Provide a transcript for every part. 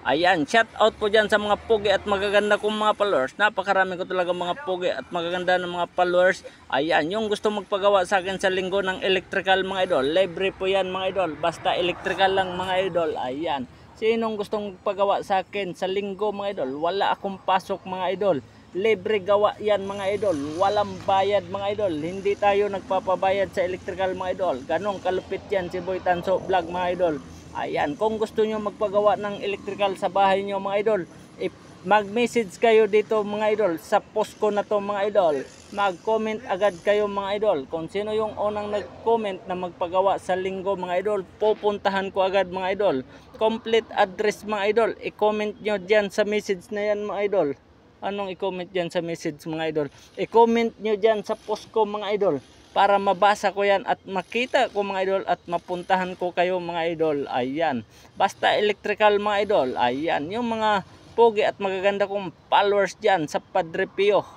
Ayan, shout out po dyan sa mga pogi at magaganda kong mga followers. Napakarami ko talaga mga pogi at magaganda ng mga followers. Ayan, yung gusto magpagawa sa akin sa linggo ng electrical mga idol, libre po yan mga idol. Basta electrical lang mga idol. Ayan, sinong gustong magpagawa sa akin sa linggo mga idol, wala akong pasok mga idol. Libre gawa yan mga idol. Walang bayad mga idol. Hindi tayo nagpapabayad sa electrical mga idol. Ganong kalupit yan si Boy Tanso Vlog mga idol. Ayan, kung gusto nyo magpagawa ng electrical sa bahay nyo mga idol, mag-message kayo dito mga idol sa post ko na to mga idol. Mag-comment agad kayo mga idol. Kung sino yung unang nag-comment na magpagawa sa linggo mga idol, pupuntahan ko agad mga idol. Complete address mga idol, i-comment nyo dyan sa message na yan mga idol. Anong i-comment dyan sa message mga idol? I-comment nyo dyan sa post ko mga idol, para mabasa ko yan at makita ko mga idol at mapuntahan ko kayo mga idol. Ayan, basta electrical mga idol. Ayan, yung mga pogi at magaganda kong followers dyan sa Padre Pio,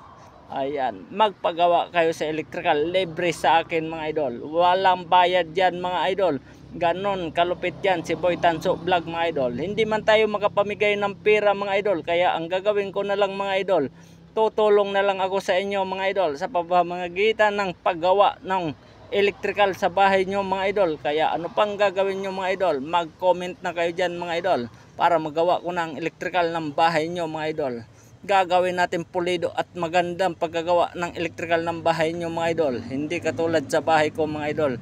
ayan, magpagawa kayo sa electrical, libre sa akin mga idol. Walang bayad dyan mga idol. Ganon kalupit yan si Boy Tanso Vlog mga idol. Hindi man tayo makapamigay ng pera mga idol, kaya ang gagawin ko na lang mga idol, tutulong na lang ako sa inyo mga idol sa pamamagitan ng paggawa ng electrical sa bahay nyo mga idol. Kaya ano pang gagawin nyo mga idol, mag-comment na kayo dyan mga idol para magawa ko ng electrical ng bahay nyo mga idol. Gagawin natin pulido at magandang paggagawa ng electrical ng bahay nyo mga idol. Hindi katulad sa bahay ko mga idol,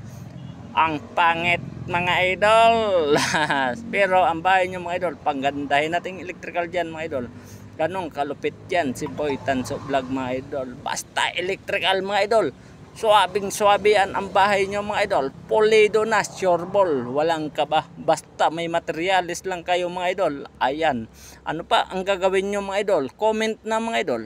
ang pangit mga idol. Pero ang bahay nyo mga idol, panggandahin natin electrical dyan mga idol. Ganong kalupit yan si Boy Tanso Vlog mga idol. Basta electrical mga idol, suwabing suwabe yan ang bahay nyo mga idol. Pulido na, sureball, walang kaba. Basta may materialis lang kayo mga idol. Ayan, ano pa ang gagawin nyo mga idol? Comment na mga idol.